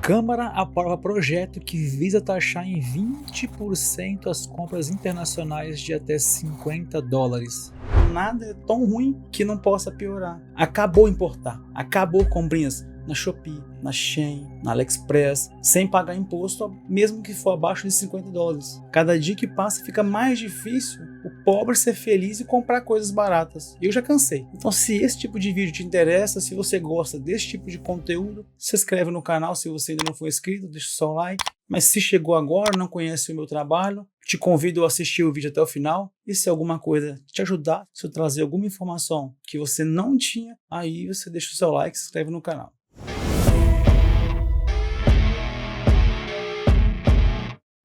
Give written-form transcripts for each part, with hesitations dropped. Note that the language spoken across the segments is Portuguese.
Câmara aprova projeto que visa taxar em 20% as compras internacionais de até $50. Nada é tão ruim que não possa piorar. Acabou importar, acabou comprinhas na Shopee, na Shein, na AliExpress, sem pagar imposto, mesmo que for abaixo de $50. Cada dia que passa fica mais difícil o pobre ser feliz e comprar coisas baratas. Eu já cansei. Então, se esse tipo de vídeo te interessa, se você gosta desse tipo de conteúdo, se inscreve no canal se você ainda não for inscrito, deixa o seu like. Mas se chegou agora, não conhece o meu trabalho, te convido a assistir o vídeo até o final. E se alguma coisa te ajudar, se eu trazer alguma informação que você não tinha, aí você deixa o seu like e se inscreve no canal.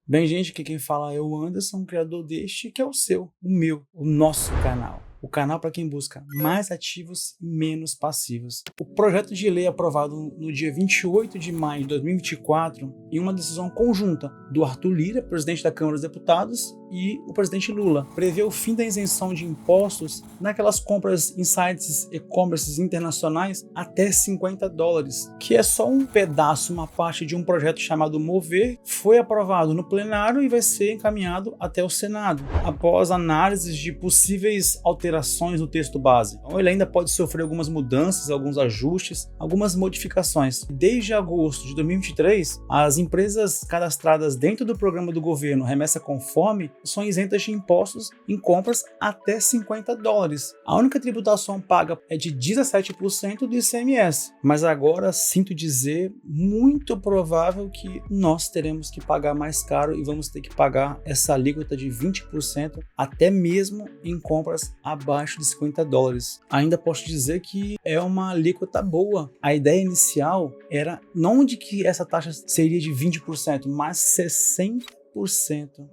Bem, gente, aqui quem fala é o Anderson, criador deste, que é o seu, o meu, o nosso canal. O canal para quem busca mais ativos e menos passivos. O projeto de lei aprovado no dia 28 de maio de 2024, em uma decisão conjunta do Arthur Lira, presidente da Câmara dos Deputados, e o presidente Lula, prevê o fim da isenção de impostos naquelas compras em sites e-commerce internacionais até $50, que é só um pedaço, uma parte de um projeto chamado Mover, foi aprovado no plenário e vai ser encaminhado até o Senado, após análises de possíveis alterações no texto base. Então, ele ainda pode sofrer algumas mudanças, alguns ajustes, algumas modificações. Desde agosto de 2023, as empresas cadastradas dentro do programa do governo Remessa com Fome são isentas de impostos em compras até $50. A única tributação paga é de 17% do ICMS, mas agora sinto dizer, muito provável que nós teremos que pagar mais caro e vamos ter que pagar essa alíquota de 20% até mesmo em compras abaixo de $50. Ainda posso dizer que é uma alíquota boa. A ideia inicial era não de que essa taxa seria de 20%, mas 60%,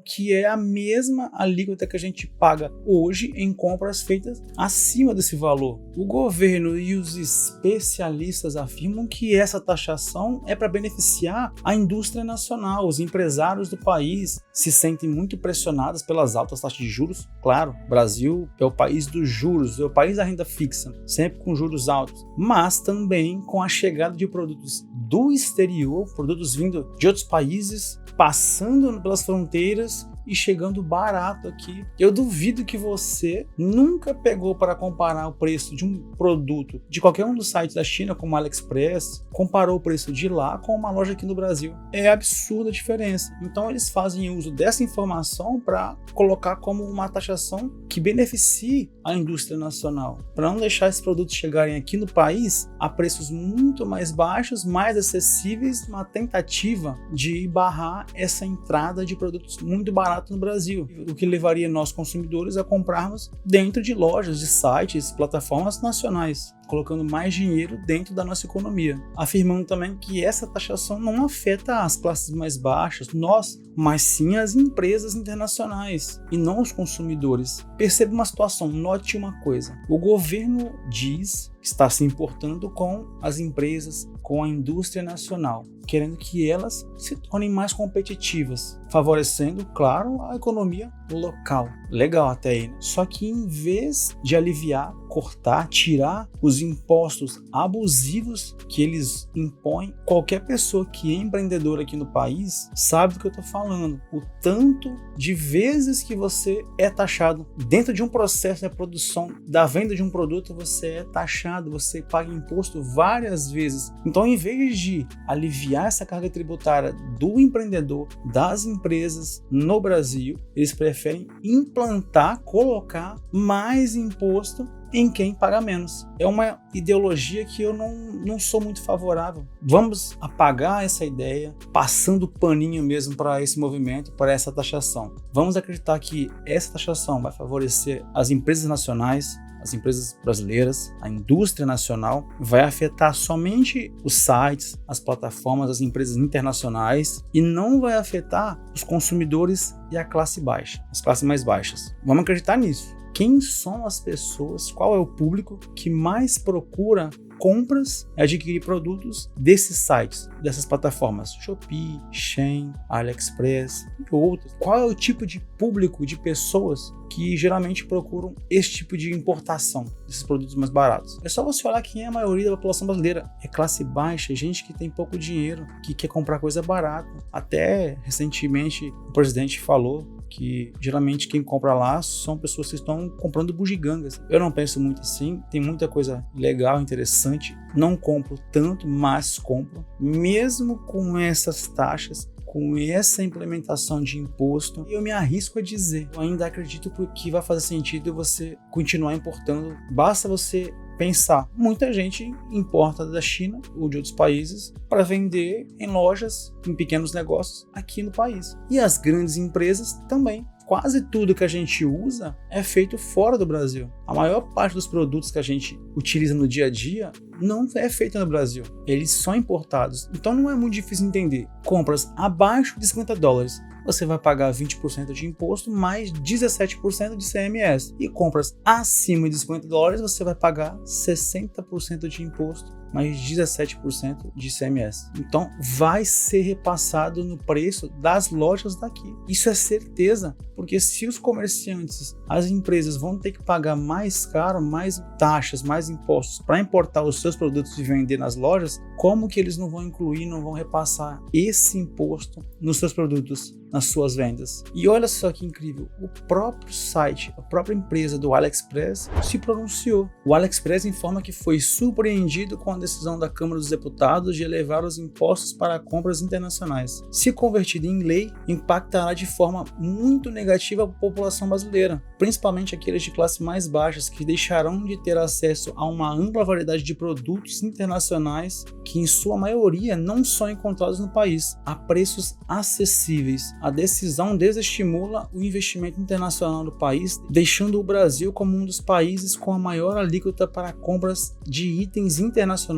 que é a mesma alíquota que a gente paga hoje em compras feitas acima desse valor. O governo e os especialistas afirmam que essa taxação é para beneficiar a indústria nacional. Os empresários do país se sentem muito pressionados pelas altas taxas de juros. Claro, o Brasil é o país dos juros, é o país da renda fixa, sempre com juros altos, mas também com a chegada de produtos do exterior, produtos vindo de outros países, passando pelas fronteiras e chegando barato aqui. Eu duvido que você nunca pegou para comparar o preço de um produto de qualquer um dos sites da China, como AliExpress, comparou o preço de lá com uma loja aqui no Brasil. É absurda a diferença. Então eles fazem uso dessa informação para colocar como uma taxação que beneficie a indústria nacional, para não deixar esses produtos chegarem aqui no país a preços muito mais baixos, mais acessíveis, uma tentativa de barrar essa entrada de produtos muito baratos no Brasil, o que levaria nós consumidores a comprarmos dentro de lojas, de sites, plataformas nacionais, colocando mais dinheiro dentro da nossa economia, afirmando também que essa taxação não afeta as classes mais baixas, nós, mas sim as empresas internacionais e não os consumidores. Perceba uma situação, note uma coisa, o governo diz que está se importando com as empresas, com a indústria nacional, querendo que elas se tornem mais competitivas, favorecendo, claro, a economia local. Legal até aí, né? Só que em vez de aliviar, cortar, tirar os impostos abusivos que eles impõem, qualquer pessoa que é empreendedora aqui no país sabe do que eu estou falando. O tanto de vezes que você é taxado dentro de um processo de produção, da venda de um produto, você é taxado, você paga imposto várias vezes. Então, em vez de aliviar essa carga tributária do empreendedor, das empresas no Brasil, eles preferem implantar, colocar mais imposto em quem paga menos. É uma ideologia que eu não sou muito favorável. Vamos apagar essa ideia, passando paninho mesmo para esse movimento, para essa taxação. Vamos acreditar que essa taxação vai favorecer as empresas nacionais, as empresas brasileiras, a indústria nacional, vai afetar somente os sites, as plataformas, as empresas internacionais e não vai afetar os consumidores e a classe baixa, as classes mais baixas. Vamos acreditar nisso. Quem são as pessoas, qual é o público que mais procura compras e adquirir produtos desses sites, dessas plataformas, Shopee, Shein, AliExpress e outros. Qual é o tipo de público de pessoas que geralmente procuram esse tipo de importação desses produtos mais baratos? É só você olhar quem é a maioria da população brasileira. É classe baixa, gente que tem pouco dinheiro, que quer comprar coisa barata. Até recentemente o presidente falou que geralmente quem compra lá são pessoas que estão comprando bugigangas. Eu não penso muito assim, tem muita coisa legal, interessante. Não compro tanto, mas compro. Mesmo com essas taxas, com essa implementação de imposto, eu me arrisco a dizer, eu ainda acredito que vai fazer sentido você continuar importando. Basta você pensar, muita gente importa da China ou de outros países para vender em lojas, em pequenos negócios aqui no país. E as grandes empresas também. Quase tudo que a gente usa é feito fora do Brasil. A maior parte dos produtos que a gente utiliza no dia a dia não é feito no Brasil. Eles são importados. Então não é muito difícil entender. Compras abaixo de $50, você vai pagar 20% de imposto mais 17% de CMS. E compras acima de $50, você vai pagar 60% de imposto mais 17% de CMS. Então vai ser repassado no preço das lojas daqui. Isso é certeza, porque se os comerciantes, as empresas vão ter que pagar mais caro, mais taxas, mais impostos para importar os seus produtos e vender nas lojas, como que eles não vão incluir, não vão repassar esse imposto nos seus produtos, nas suas vendas? E olha só que incrível, o próprio site, a própria empresa do AliExpress se pronunciou. O AliExpress informa que foi surpreendido com a decisão da Câmara dos Deputados de elevar os impostos para compras internacionais. Se convertido em lei, impactará de forma muito negativa a população brasileira, principalmente aqueles de classe mais baixas, que deixarão de ter acesso a uma ampla variedade de produtos internacionais que, em sua maioria, não são encontrados no país, a preços acessíveis. A decisão desestimula o investimento internacional do país, deixando o Brasil como um dos países com a maior alíquota para compras de itens internacionais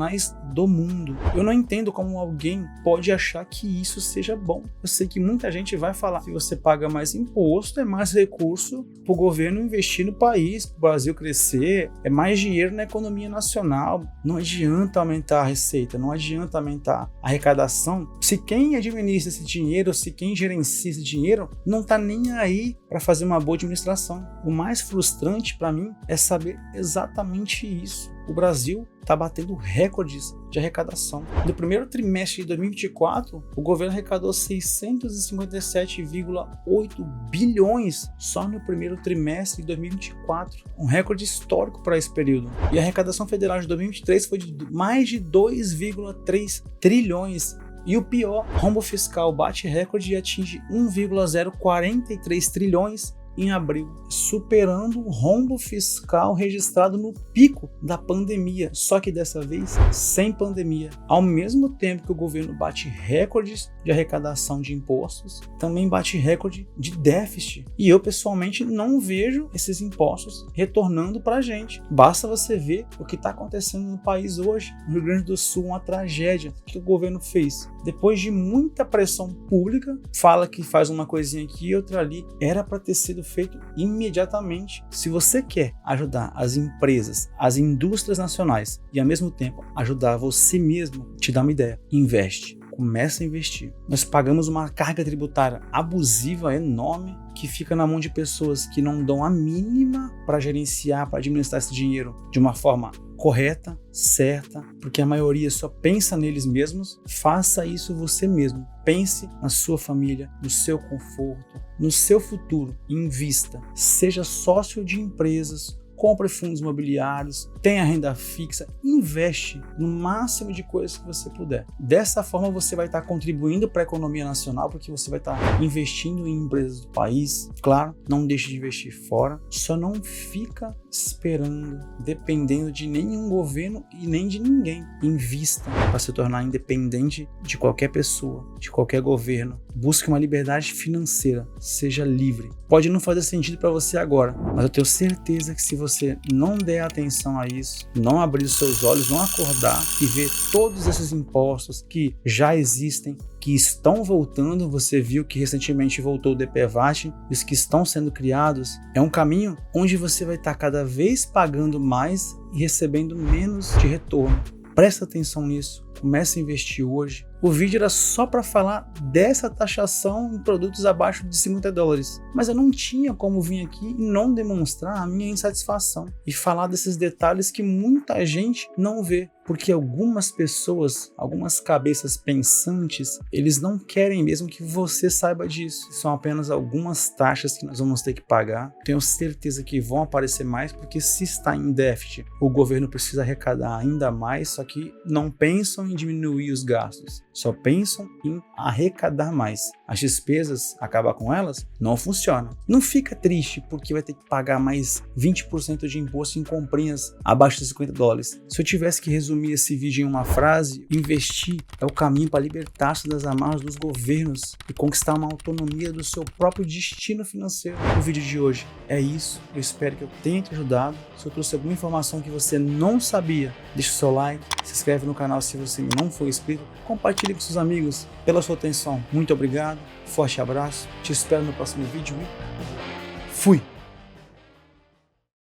do mundo. Eu não entendo como alguém pode achar que isso seja bom. Eu sei que muita gente vai falar que você paga mais imposto, é mais recurso para o governo investir no país, para o Brasil crescer, é mais dinheiro na economia nacional. Não adianta aumentar a receita, não adianta aumentar a arrecadação. Se quem administra esse dinheiro, se quem gerencia esse dinheiro, não está nem aí para fazer uma boa administração. O mais frustrante para mim é saber exatamente isso. O Brasil está batendo recordes de arrecadação. No primeiro trimestre de 2024, o governo arrecadou 657,8 bilhões só no primeiro trimestre de 2024, um recorde histórico para esse período. E a arrecadação federal de 2023 foi de mais de 2,3 trilhões. E o pior, rombo fiscal bate recorde e atinge 1,043 trilhões em abril, superando o rombo fiscal registrado no pico da pandemia, só que dessa vez sem pandemia. Ao mesmo tempo que o governo bate recordes de arrecadação de impostos, também bate recorde de déficit. E eu pessoalmente não vejo esses impostos retornando para a gente. Basta você ver o que está acontecendo no país hoje. No Rio Grande do Sul, uma tragédia. O que o governo fez? Depois de muita pressão pública, fala que faz uma coisinha aqui e outra ali, era para ter sido feito imediatamente. Se você quer ajudar as empresas, as indústrias nacionais e ao mesmo tempo ajudar você mesmo, te dá uma ideia, investe. Começa a investir. Nós pagamos uma carga tributária abusiva enorme que fica na mão de pessoas que não dão a mínima para gerenciar, para administrar esse dinheiro de uma forma correta, certa, porque a maioria só pensa neles mesmos. Faça isso você mesmo. Pense na sua família, no seu conforto, no seu futuro. Invista. Seja sócio de empresas, compre fundos imobiliários, tenha renda fixa, investe no máximo de coisas que você puder. Dessa forma você vai estar contribuindo para a economia nacional, porque você vai estar investindo em empresas do país. Claro, não deixe de investir fora, só não fica esperando, dependendo de nenhum governo e nem de ninguém. Invista para se tornar independente de qualquer pessoa, de qualquer governo, Busque uma liberdade financeira, seja livre. Pode não fazer sentido para você agora, mas eu tenho certeza que se você não der atenção a isso, não abrir os seus olhos, não acordar e ver todos esses impostos que já existem, que estão voltando, você viu que recentemente voltou o DPVAT, os que estão sendo criados, é um caminho onde você vai estar cada vez pagando mais e recebendo menos de retorno. Presta atenção nisso, comece a investir hoje. O vídeo era só para falar dessa taxação em produtos abaixo de $50, mas eu não tinha como vir aqui e não demonstrar a minha insatisfação e falar desses detalhes que muita gente não vê, porque algumas pessoas, algumas cabeças pensantes, eles não querem mesmo que você saiba disso. São apenas algumas taxas que nós vamos ter que pagar. Tenho certeza que vão aparecer mais, porque se está em déficit, o governo precisa arrecadar ainda mais, só que não pensam em diminuir os gastos. Só pensam em arrecadar mais. As despesas, acabar com elas, não funciona. Não fica triste porque vai ter que pagar mais 20% de imposto em comprinhas abaixo de $50. Se eu tivesse que resumir esse vídeo em uma frase, investir é o caminho para libertar-se das amarras dos governos e conquistar uma autonomia do seu próprio destino financeiro. O vídeo de hoje é isso. Eu espero que eu tenha te ajudado. Se eu trouxe alguma informação que você não sabia, deixa o seu like, se inscreve no canal se você não for inscrito, compartilhe com seus amigos. Pela sua atenção, muito obrigado, forte abraço, te espero no próximo vídeo e fui!